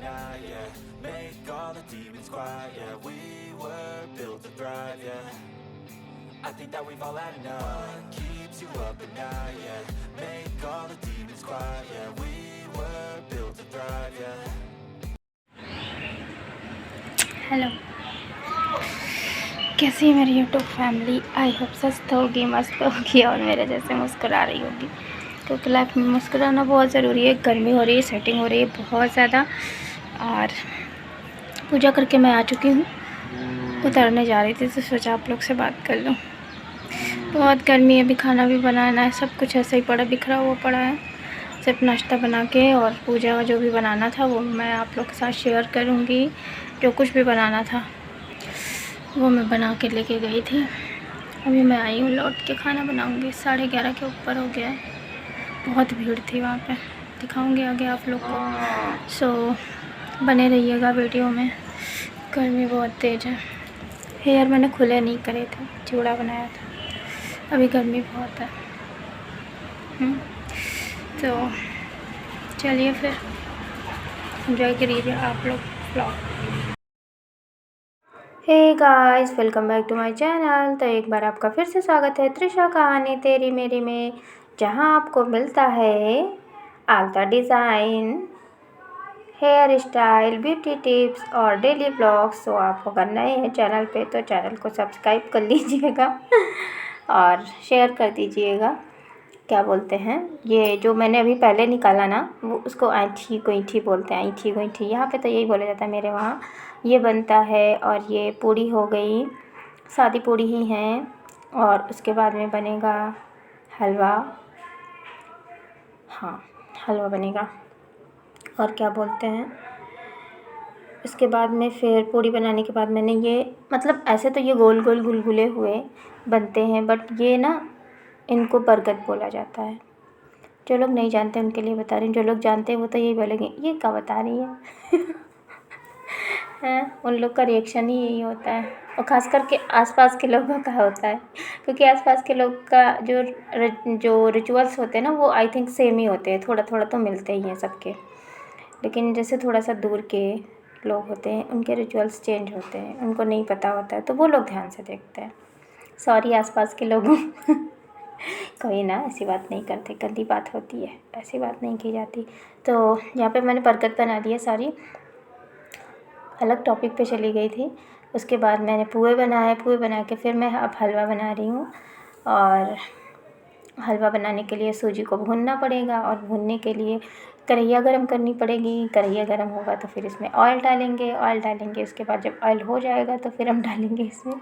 night, yeah. Make all the demons quiet, yeah. We were built to thrive, yeah. I think that we've all had enough. What keeps you up at night, yeah. Make all the demons quiet, yeah. We were built to thrive, yeah. Hello, कैसी है मेरी YouTube family. I hope सस्त होगी, मस्त होगी और मेरे जैसे मुस्कुरा रही होगी, क्योंकि लाइफ में मुस्कुराना बहुत ज़रूरी है। गर्मी हो रही है, सेटिंग हो रही है बहुत ज़्यादा, और पूजा करके मैं आ चुकी हूँ। उतरने जा रही थी तो सोचा आप लोग से बात कर लूँ। बहुत गर्मी है, अभी खाना भी बनाना है, सब कुछ ऐसे ही पड़ा बिखरा हुआ पड़ा है। सिर्फ नाश्ता बना के और पूजा जो भी बनाना था वो मैं आप लोग के साथ शेयर करूँगी। जो कुछ भी बनाना था वो मैं बना के लेके गई थी। अभी मैं आई हूँ, लौट के खाना बनाऊँगी। 11:30 के ऊपर हो गया है, बहुत भीड़ थी वहाँ पे, दिखाऊँगी आगे आप लोग को। सो बने रहिएगा वीडियो में। गर्मी बहुत तेज़ है। हेयर मैंने खुले नहीं करे थे, चूड़ा बनाया था। अभी गर्मी बहुत है। तो चलिए फिर एंजॉय करिए आप लोग blog. Hey guys, welcome back to my channel. तो एक बार आपका फिर से स्वागत है त्रिशा कहानी तेरी मेरी में, जहां आपको मिलता है आलता design, hair style, beauty tips और डेली ब्लॉग्स। तो आप अगर नए हैं चैनल पे तो चैनल को सब्सक्राइब कर लीजिएगा और शेयर कर दीजिएगा। क्या बोलते हैं, ये जो मैंने अभी पहले निकाला ना, वो उसको ऐंठी गोईठी बोलते हैं। ऐंठी गोईठी यहाँ पे तो यही बोला जाता है, मेरे वहाँ ये बनता है। और ये पूड़ी हो गई, सादी पूड़ी ही हैं। और उसके बाद में बनेगा हलवा। हाँ, हलवा बनेगा। और क्या बोलते हैं, इसके बाद में फिर पूड़ी बनाने के बाद मैंने ये, मतलब ऐसे तो ये गोल गोल गुलगुले हुए बनते हैं, बट ये ना, इनको बरगद बोला जाता है। जो लोग नहीं जानते उनके लिए बता रही हूँ, जो लोग जानते हैं वो तो यही बोलेंगे ये क्या बता रही है हैं, उन लोग का रिएक्शन ही यही होता है। और ख़ास करके आसपास के लोगों का होता है, क्योंकि आसपास के लोग का जो रिचुअल्स होते हैं ना, वो आई थिंक सेम ही होते हैं। थोड़ा थोड़ा तो मिलते ही हैं सबके, लेकिन जैसे थोड़ा सा दूर के लोग होते हैं उनके रिचुअल्स चेंज होते हैं, उनको नहीं पता होता है, तो वो लोग ध्यान से देखते हैं। सॉरी आसपास के लोगों कोई ना, ऐसी बात नहीं करते, गंदी बात होती है, ऐसी बात नहीं की जाती। तो यहाँ पे मैंने बरगद बना दी है सारी। अलग टॉपिक पे चली गई थी। उसके बाद मैंने पुए बनाए, पुए बना के फिर मैं अब हलवा बना रही हूँ। और हलवा बनाने के लिए सूजी को भूनना पड़ेगा, और भूनने के लिए कढ़ैया गरम करनी पड़ेगी। कढ़ैया गरम होगा तो फिर इसमें ऑयल डालेंगे। उसके बाद जब ऑयल हो जाएगा तो फिर हम डालेंगे इसमें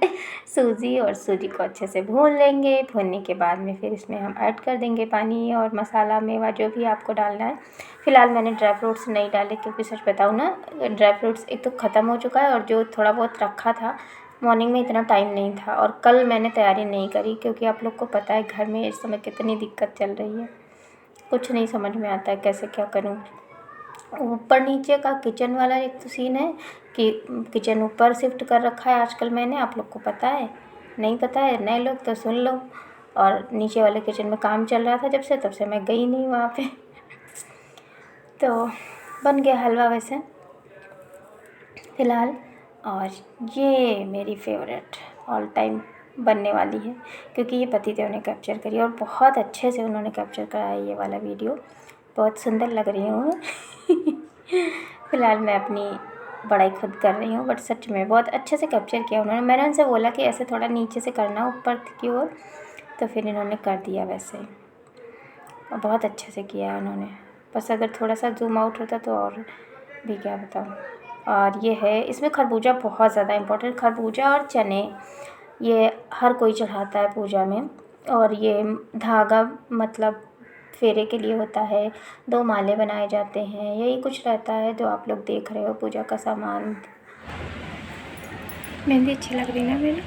सूजी, और सूजी को अच्छे से भून लेंगे। भूनने के बाद में फिर इसमें हम ऐड कर देंगे पानी और मसाला, मेवा, जो भी आपको डालना है। फ़िलहाल मैंने ड्राई फ्रूट्स नहीं डाले, क्योंकि सच बताऊँ ना, ड्राई फ्रूट्स एक तो ख़त्म हो चुका है, और जो थोड़ा बहुत रखा था, मॉर्निंग में इतना टाइम नहीं था, और कल मैंने तैयारी नहीं करी, क्योंकि आप लोग को पता है घर में इस समय कितनी दिक्कत चल रही है। कुछ नहीं समझ में आता है कैसे क्या करूं। ऊपर नीचे का किचन वाला एक तो सीन है कि किचन ऊपर शिफ्ट कर रखा है आजकल मैंने, आप लोग को पता है, नहीं पता है नए लोग तो सुन लो। और नीचे वाले किचन में काम चल रहा था जब से, तब से मैं गई नहीं वहाँ पे तो बन गया हलवा वैसे फ़िलहाल। और ये मेरी फेवरेट ऑल टाइम बनने वाली है, क्योंकि ये पतिदेव ने कैप्चर करी और बहुत अच्छे से उन्होंने कैप्चर करा है ये वाला वीडियो। बहुत सुंदर लग रही हूँ मैं फ़िलहाल मैं अपनी बड़ाई खुद कर रही हूँ, बट सच में बहुत अच्छे से कैप्चर किया उन्होंने। मैंने उनसे बोला कि ऐसे थोड़ा नीचे से करना ऊपर की ओर, तो फिर इन्होंने कर दिया वैसे, और बहुत अच्छे से किया है उन्होंने। बस अगर थोड़ा सा जूम आउट होता तो और भी क्या बताऊँ। और ये है, इसमें खरबूजा बहुत ज़्यादा इम्पोर्टेंट, खरबूजा और चने, ये हर कोई चढ़ाता है पूजा में। और ये धागा मतलब फेरे के लिए होता है, 2 माले बनाए जाते हैं, यही कुछ रहता है जो आप लोग देख रहे हो पूजा का सामान। मेहंदी अच्छी लग रही ना मेरी।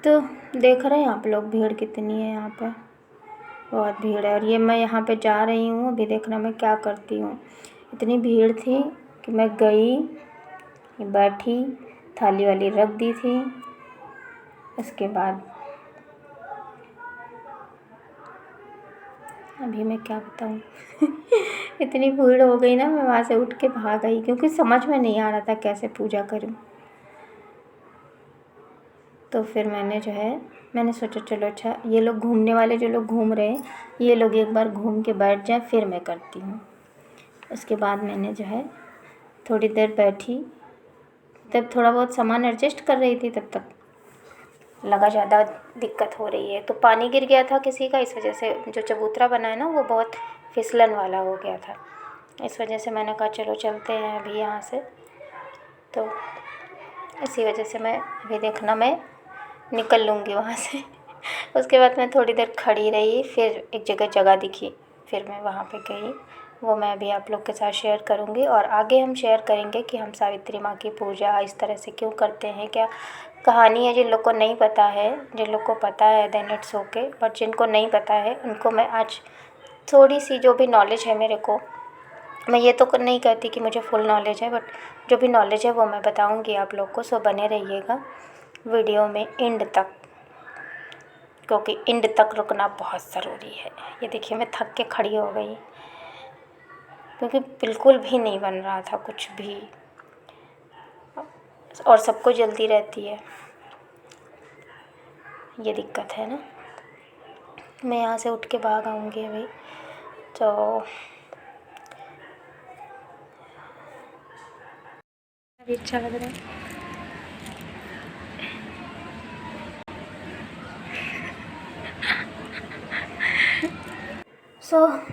तो देख रहे हैं आप लोग भीड़ कितनी है यहाँ पे, बहुत भीड़ है। और ये मैं यहाँ पे जा रही हूँ, अभी देखना मैं क्या करती हूँ। इतनी भीड़ थी कि मैं गई, बैठी, थाली वाली रख दी थी, उसके बाद अभी मैं क्या बताऊँ इतनी भीड़ हो गई ना, मैं वहाँ से उठ के भाग आई क्योंकि समझ में नहीं आ रहा था कैसे पूजा करूँ। तो फिर मैंने सोचा चलो अच्छा, ये लोग घूमने वाले जो लोग घूम रहे हैं, ये लोग एक बार घूम के बैठ जाए फिर मैं करती हूँ। उसके बाद मैंने थोड़ी देर बैठी, तब थोड़ा बहुत सामान एडजस्ट कर रही थी, तब तक लगा ज़्यादा दिक्कत हो रही है। तो पानी गिर गया था किसी का, इस वजह से जो चबूतरा बना है ना वो बहुत फिसलन वाला हो गया था। इस वजह से मैंने कहा चलो चलते हैं अभी यहाँ से। तो इसी वजह से मैं अभी देखना मैं निकल लूँगी वहाँ से उसके बाद मैं थोड़ी देर खड़ी रही, फिर एक जगह दिखी, फिर मैं वहाँ पे गई। वो मैं अभी आप लोग के साथ शेयर करूँगी और आगे हम शेयर करेंगे कि हम सावित्री माँ की पूजा इस तरह से क्यों करते हैं, क्या कहानी है। जिन लोग को नहीं पता है, जिन लोग को पता है देन इट्स ओके, बट जिनको नहीं पता है उनको मैं आज थोड़ी सी जो भी नॉलेज है मेरे को, मैं ये तो नहीं कहती कि मुझे फुल नॉलेज है, बट जो भी नॉलेज है वो मैं बताऊँगी आप लोग को। सो बने रहिएगा वीडियो में एंड तक, क्योंकि एंड तक रुकना बहुत ज़रूरी है। ये देखिए मैं थक के खड़ी हो गई क्योंकि बिल्कुल भी नहीं बन रहा था कुछ भी, और सबको जल्दी रहती है, ये दिक्कत है ना। मैं यहाँ से उठ के भाग आऊँगी अभी। तो अभी अच्छा लग रहा है।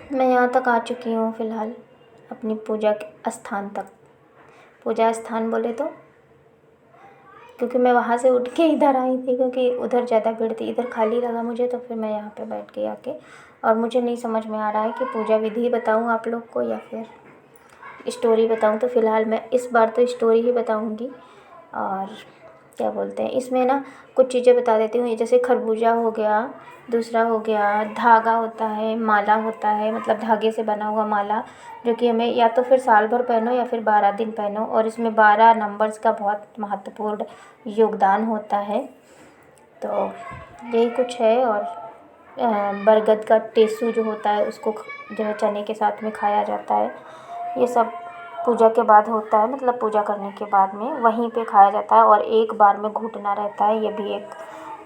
मैं यहाँ तक आ चुकी हूँ फ़िलहाल अपनी पूजा के स्थान तक। पूजा स्थान बोले तो क्योंकि मैं वहाँ से उठ के इधर आई थी, क्योंकि उधर ज़्यादा भीड़ थी, इधर खाली लगा मुझे, तो फिर मैं यहाँ पे बैठ गई आके। और मुझे नहीं समझ में आ रहा है कि पूजा विधि बताऊँ आप लोग को या फिर स्टोरी बताऊँ। तो फ़िलहाल मैं इस बार तो स्टोरी ही बताऊँगी। और क्या बोलते हैं, इसमें ना कुछ चीज़ें बता देती हूँ। जैसे खरबूजा हो गया, दूसरा हो गया धागा होता है, माला होता है, मतलब धागे से बना हुआ माला, जो कि हमें या तो फिर साल भर पहनो या फिर 12 दिन पहनो। और इसमें 12 नंबर्स का बहुत महत्वपूर्ण योगदान होता है। तो यही कुछ है। और बरगद का टेसू जो होता है उसको जो है चने के साथ में खाया जाता है। ये सब पूजा के बाद होता है, मतलब पूजा करने के बाद में वहीं पे खाया जाता है और एक बार में घूटना रहता है, ये भी एक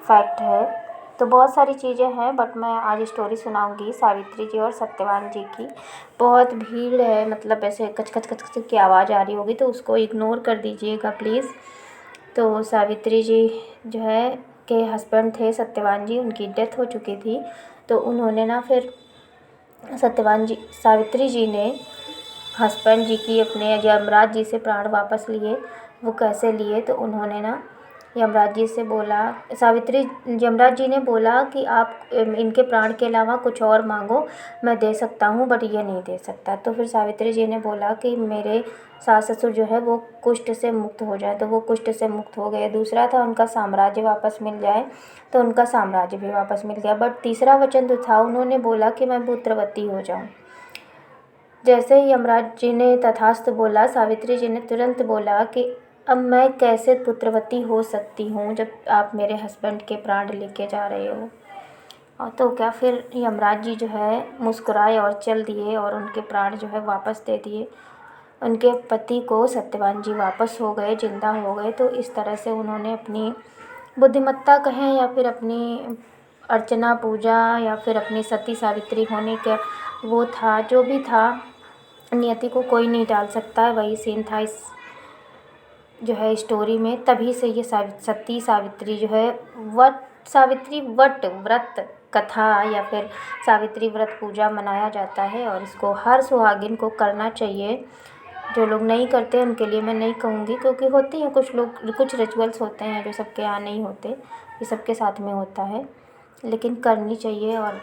फैक्ट है। तो बहुत सारी चीज़ें हैं, बट मैं आज स्टोरी सुनाऊंगी सावित्री जी और सत्यवान जी की। बहुत भीड़ है, मतलब ऐसे कच कच कच कच की आवाज़ आ रही होगी तो उसको इग्नोर कर दीजिएगा प्लीज़। तो सावित्री जी जो है के हस्बैंड थे सत्यवान जी, उनकी डेथ हो चुकी थी। तो उन्होंने ना फिर सावित्री जी ने हस्बैंड जी की अपने यमराज जी से प्राण वापस लिए। वो कैसे लिए, तो उन्होंने ना यमराज जी से बोला, यमराज जी ने बोला कि आप इनके प्राण के अलावा कुछ और मांगो, मैं दे सकता हूँ बट ये नहीं दे सकता। तो फिर सावित्री जी ने बोला कि मेरे सास ससुर जो है वो कुष्ठ से मुक्त हो जाए, तो वो कुष्ठ से मुक्त हो गए। दूसरा था उनका साम्राज्य वापस मिल जाए, तो उनका साम्राज्य भी वापस मिल गया। बट तीसरा वचन जो था, उन्होंने बोला कि मैं पुत्रवती हो जाऊँ। जैसे ही यमराज जी ने तथास्तु बोला, सावित्री जी ने तुरंत बोला कि अब मैं कैसे पुत्रवती हो सकती हूँ जब आप मेरे हस्बैंड के प्राण लेके जा रहे हो। और तो क्या, फिर यमराज जी जो है मुस्कुराए और चल दिए और उनके प्राण जो है वापस दे दिए। उनके पति को सत्यवान जी वापस हो गए, जिंदा हो गए। तो इस तरह से उन्होंने अपनी बुद्धिमत्ता कहें या फिर अपनी अर्चना पूजा या फिर अपनी सती सावित्री होने का वो था, जो भी था, नियति को कोई नहीं टाल सकता है, वही सीन था इस जो है स्टोरी में। तभी से ये सती सावित्री जो है सावित्री व्रत कथा या फिर सावित्री व्रत पूजा मनाया जाता है। और इसको हर सुहागिन को करना चाहिए। जो लोग नहीं करते उनके लिए मैं नहीं कहूँगी, क्योंकि होती हैं कुछ लोग, कुछ रिचुअल्स होते हैं जो सबके यहाँ नहीं होते, ये सबके साथ में होता है, लेकिन करनी चाहिए। और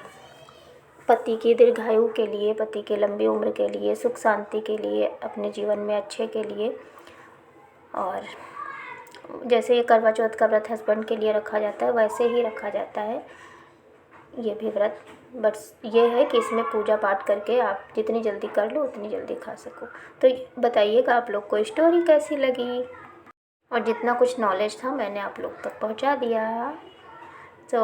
पति की दीर्घायु के लिए, पति की लंबी उम्र के लिए, सुख शांति के लिए, अपने जीवन में अच्छे के लिए। और जैसे ये करवा चौथ का व्रत हस्बैंड के लिए रखा जाता है, वैसे ही रखा जाता है ये भी व्रत। बस ये है कि इसमें पूजा पाठ करके आप जितनी जल्दी कर लो उतनी जल्दी खा सको। तो बताइएगा आप लोग को स्टोरी कैसी लगी। और जितना कुछ नॉलेज था मैंने आप लोग तक पहुंचा दिया। तो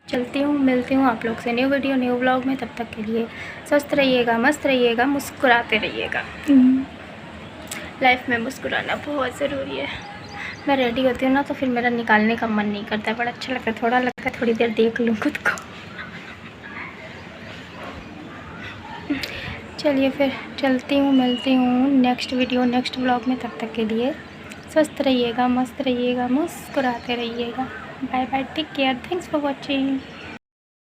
चलती हूँ, मिलती हूँ आप लोग से न्यू वीडियो न्यू व्लॉग में। तब तक के लिए स्वस्थ रहिएगा, मस्त रहिएगा, मुस्कुराते रहिएगा। लाइफ में मुस्कुराना बहुत ज़रूरी है। मैं रेडी होती हूँ ना तो फिर मेरा निकालने का मन नहीं करता है, बड़ा अच्छा लगता है, थोड़ा लगता है थोड़ी देर देख लूँ खुद को। चलिए फिर चलती हूँ, मिलती हूँ नेक्स्ट वीडियो नेक्स्ट व्लॉग में। तब तक के लिए स्वस्थ रहिएगा, मस्त रहिएगा, मुस्कुराते रहिएगा। Bye bye, take care, thanks for watching.